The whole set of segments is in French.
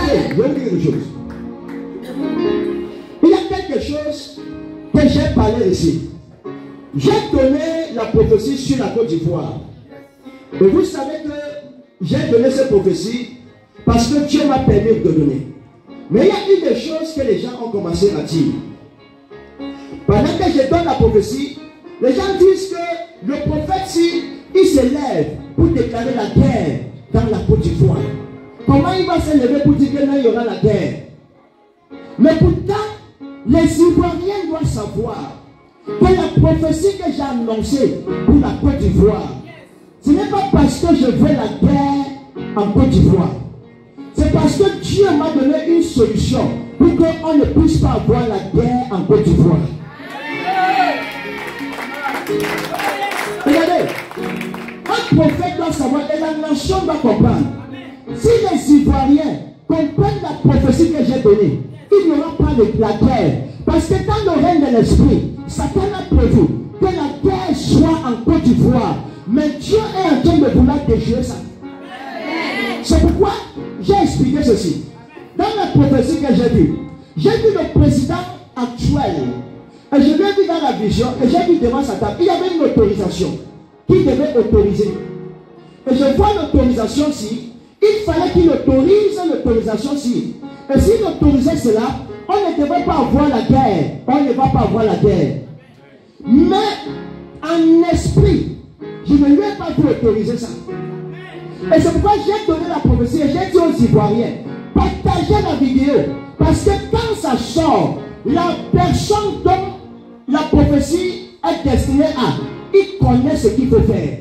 Regardez, je vais vous dire quelque chose. Il y a quelque chose que j'ai parlé ici. J'ai donné la prophétie sur la Côte d'Ivoire. Et vous savez que j'ai donné cette prophétie parce que Dieu m'a permis de donner. Mais il y a une des choses que les gens ont commencé à dire. Pendant que je donne la prophétie, les gens disent que le prophète, si il se lève pour déclarer la guerre dans la Côte d'Ivoire, comment il va se lever pour dire que là, il y aura la guerre? Mais pourtant, les Ivoiriens doivent savoir que la prophétie que j'ai annoncée pour la Côte d'Ivoire, ce n'est pas parce que je veux la guerre en Côte d'Ivoire. C'est parce que Dieu m'a donné une solution pour qu'on ne puisse pas avoir la guerre en Côte d'Ivoire. Regardez, un prophète doit savoir et la nation doit comprendre. Si les Ivoiriens comprennent la prophétie que j'ai donnée, il n'y aura pas de la guerre. Parce que dans le règne de l'esprit, Satan a prévu que la guerre soit en Côte d'Ivoire. Mais Dieu est en train de vouloir déjouer ça. C'est pourquoi j'ai expliqué ceci. Dans la prophétie que j'ai vue le président actuel. Et je l'ai vu dans la vision. Et j'ai vu devant sa table. Il y avait une autorisation qui devait autoriser. Et je vois l'autorisation-ci. Il fallait qu'il autorise l'autorisation-ci. Et s'il autorisait cela, on ne devait pas avoir la guerre. On ne va pas avoir la guerre. Mais en esprit, je ne lui ai pas pu autoriser ça. Et c'est pourquoi j'ai donné la prophétie et j'ai dit aux Ivoiriens, partagez la vidéo. Parce que quand ça sort, la personne dont la prophétie est destinée à, il connaît ce qu'il faut faire.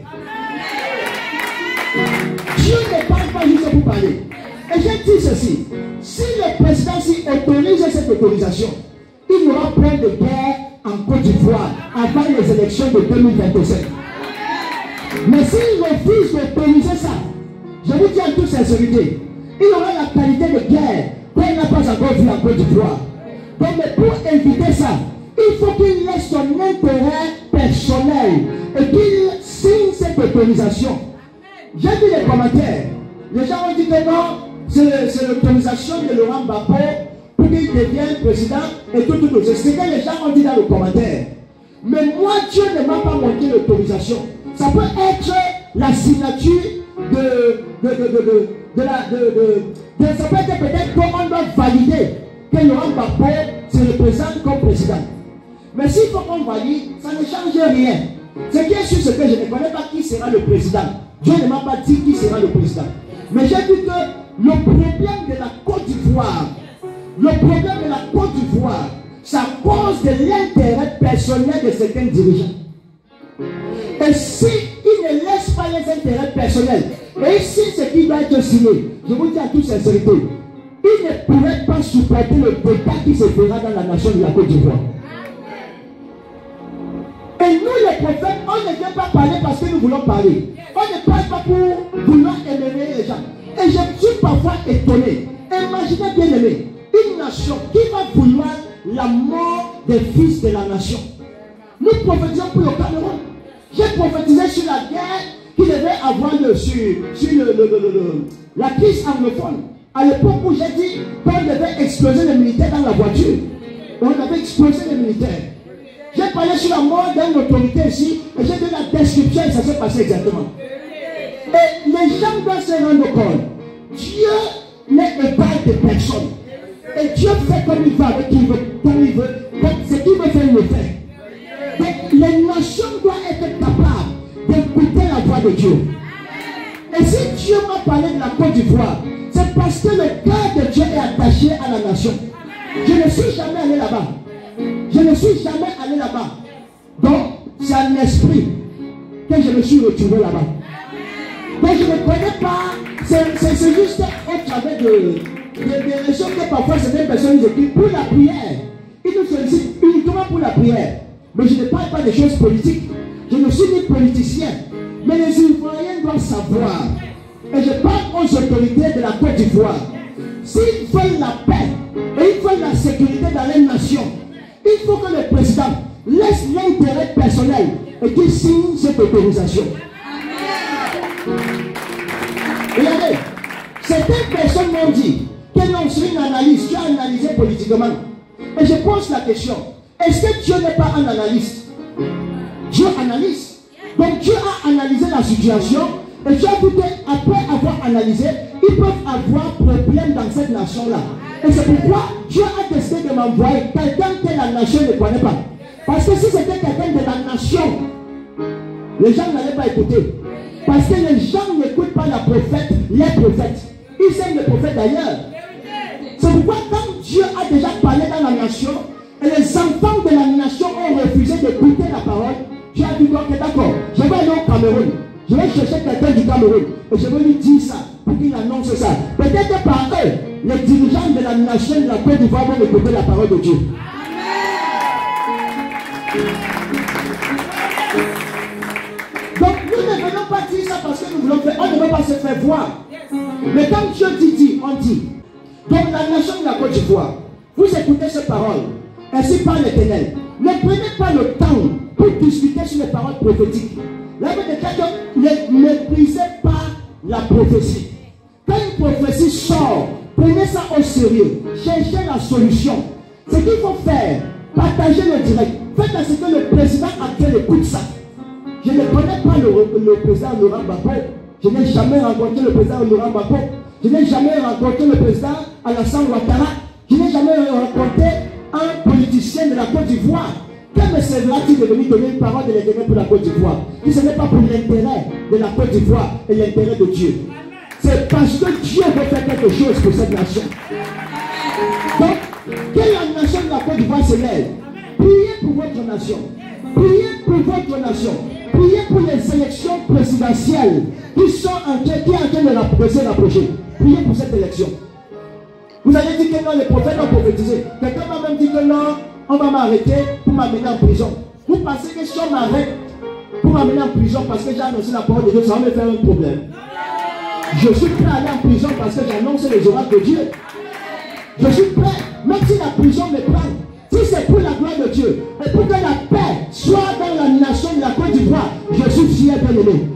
Dieu ne parle pas juste pour parler. Et j'ai dit ceci, si le président autorise cette autorisation, il y aura plein de guerre en Côte d'Ivoire avant les élections de 2027. Mais s'il refuse d'autoriser ça, je vous dis en toute sincérité, il aura la qualité de guerre qu'on n'a pas encore vu en Côte d'Ivoire. Donc pour éviter ça, il faut qu'il laisse son intérêt personnel et qu'il signe cette autorisation. J'ai vu les commentaires. Les gens ont dit que non, c'est l'autorisation de Laurent Gbagbo pour qu'il devienne président et tout. C'est ce que les gens ont dit dans le commentaire. Mais moi, Dieu ne m'a pas montré l'autorisation. Ça peut être la signature ça peut être peut-être qu'on doit valider que Laurent Gbagbo se représente comme président. Mais s'il faut qu'on valide, ça ne change rien. Ce qui est sûr, c'est que je ne connais pas qui sera le président. Dieu ne m'a pas dit qui sera le président. Mais j'ai vu que le problème de la Côte d'Ivoire, c'est à cause de l'intérêt personnel de certains dirigeants. Et si il ne laisse pas les intérêts personnels, et si ce qui doit être signé, je vous dis en toute sincérité, il ne pourrait pas supporter le débat qui se fera dans la nation de la Côte d'Ivoire. Et nous les prophètes, on ne vient pas parler parce que nous voulons parler. On ne parle pas pour vouloir élever les gens. Et je suis parfois étonné. Imaginez bien aimé, une nation qui va vouloir la mort des fils de la nation. Nous prophétisons pour le Cameroun. J'ai prophétisé sur la guerre qui devait avoir sur la crise anglophone. À l'époque où j'ai dit qu'on devait exploser les militaires dans la voiture. On avait explosé les militaires. J'ai parlé sur la mort d'une autorité ici et j'ai donné la description et ça s'est passé exactement. Et les gens doivent se rendre compte. Dieu n'est égal de personne. Et Dieu fait comme il veut, avec qui il veut, comme il veut. Donc ce qu'il veut faire, il le fait. Donc les nations doivent être capables d'écouter la voix de Dieu. Et si Dieu m'a parlé de la Côte d'Ivoire, c'est parce que le cœur de Dieu est attaché à la nation. Je ne suis jamais allé là-bas. Je ne suis jamais allé là-bas. Donc, c'est un esprit que je me suis retrouvé là-bas. Donc, je ne connais pas. C'est juste au travers des choses que parfois certaines personnes nous écrivent pour la prière. Ils nous sollicitent uniquement pour la prière. Mais je ne parle pas des choses politiques. Je ne suis ni politicien. Mais les Ivoiriens doivent savoir. Et je parle aux autorités de la Côte d'Ivoire. S'ils veulent la paix et ils veulent la sécurité dans les nations, il faut que le président laisse l'intérêt personnel et qu'il signe cette autorisation. Regardez, certaines personnes m'ont dit que non, analyse, tu as analysé politiquement. Et je pose la question, est-ce que Dieu n'est pas un analyste? Dieu analyse. Donc Dieu a analysé la situation et tu as vu qu'après avoir analysé, ils peuvent avoir problème dans cette nation-là. Et c'est pourquoi Dieu a décidé de m'envoyer quelqu'un que la nation ne connaît pas. Parce que si c'était quelqu'un de la nation, les gens n'allaient pas écouter. Parce que les gens n'écoutent pas les prophètes. Ils aiment les prophètes d'ailleurs. C'est pourquoi quand Dieu a déjà parlé dans la nation, et les enfants de la nation ont refusé d'écouter la parole, Dieu a dit ok, d'accord, je vais aller au Cameroun. Je vais chercher quelqu'un du Cameroun et je vais lui dire ça pour qu'il annonce ça. Peut-être que par eux, les dirigeants de la nation de la Côte d'Ivoire vont écouter la parole de Dieu. Donc nous ne venons pas dire ça parce que nous voulons faire. On ne veut pas se faire voir. Mais quand Dieu dit, on dit. Donc la nation de la Côte d'Ivoire, vous écoutez ces paroles. Ainsi parle l'Éternel. Ne prenez pas le temps pour discuter sur les paroles prophétiques. La Bible déclare que ne méprisez pas la prophétie. Quand une prophétie sort, prenez ça au sérieux. Cherchez la solution. Ce qu'il faut faire, partagez le direct. Faites à ce que le président actuel écoute ça. Je ne connais pas le président Laurent Gbagbo. Je n'ai jamais rencontré le président Laurent Gbagbo. Je n'ai jamais rencontré le président Alassane Ouattara. Je n'ai jamais rencontré un politicien de la Côte d'Ivoire. Quel me servira-t-il de venir donner une parole de l'Éternel pour la Côte d'Ivoire? Si ce n'est pas pour l'intérêt de la Côte d'Ivoire et l'intérêt de Dieu. C'est parce que Dieu veut faire quelque chose pour cette nation. Donc, que la nation de la Côte d'Ivoire se lève. Priez pour votre nation. Priez pour votre nation. Priez pour les élections présidentielles qui sont en train de se rapprocher. Priez pour cette élection. Vous avez dit que non, les prophètes ont prophétisé. Quelqu'un m'a même dit que non, on va m'arrêter pour m'amener en prison. Vous pensez que si on m'arrête pour m'amener en prison parce que j'ai annoncé la parole de Dieu, ça va me faire un problème? Je suis prêt à aller en prison parce que j'annonce les oracles de Dieu. Je suis prêt, même si la prison me prend. Si c'est pour la gloire de Dieu et pour que la paix soit dans la nation de la Côte d'Ivoire, je suis fier bien aimé.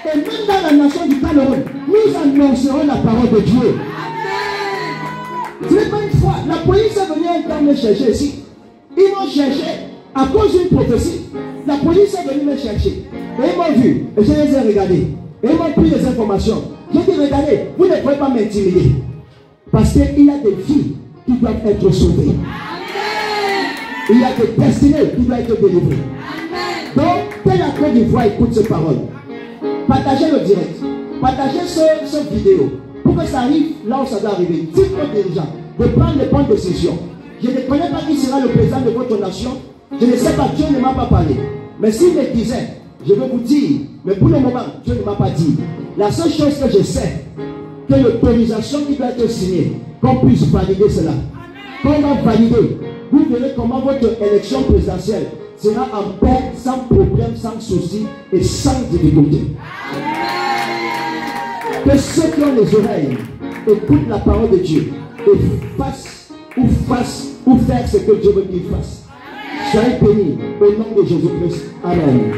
Et même dans la nation du Cameroun, nous annoncerons la parole de Dieu. Ce n'est pas une fois, la police est venue un temps me chercher ici. Ils m'ont cherché à cause d'une prophétie. La police est venue me chercher. Et ils m'ont vu. Et je les ai regardés. Et ils m'ont pris des informations. J'ai dit, regardez, vous ne pouvez pas m'intimider. Parce qu'il y a des filles qui doivent être sauvées. Il y a des destinées qui doivent être délivrées. Donc, que la Côte d'Ivoire écoute ces paroles. Partagez le direct. Partagez cette vidéo. Pour que ça arrive là où ça doit arriver. Dites aux dirigeants de prendre les bonnes décisions. Je ne connais pas qui sera le président de votre nation. Je ne sais pas, Dieu ne m'a pas parlé. Mais s'il me disait, je vais vous dire, mais pour le moment, Dieu ne m'a pas dit. La seule chose que je sais, que l'autorisation qui doit être signée, qu'on puisse valider cela. Quand on va valider, vous verrez comment votre élection présidentielle sera en paix, sans problème, sans souci et sans difficulté. Que ceux qui ont les oreilles écoutent la parole de Dieu et fassent ou faire ce que Dieu veut qu'ils fassent. Soyez bénis au nom de Jésus-Christ. Amen.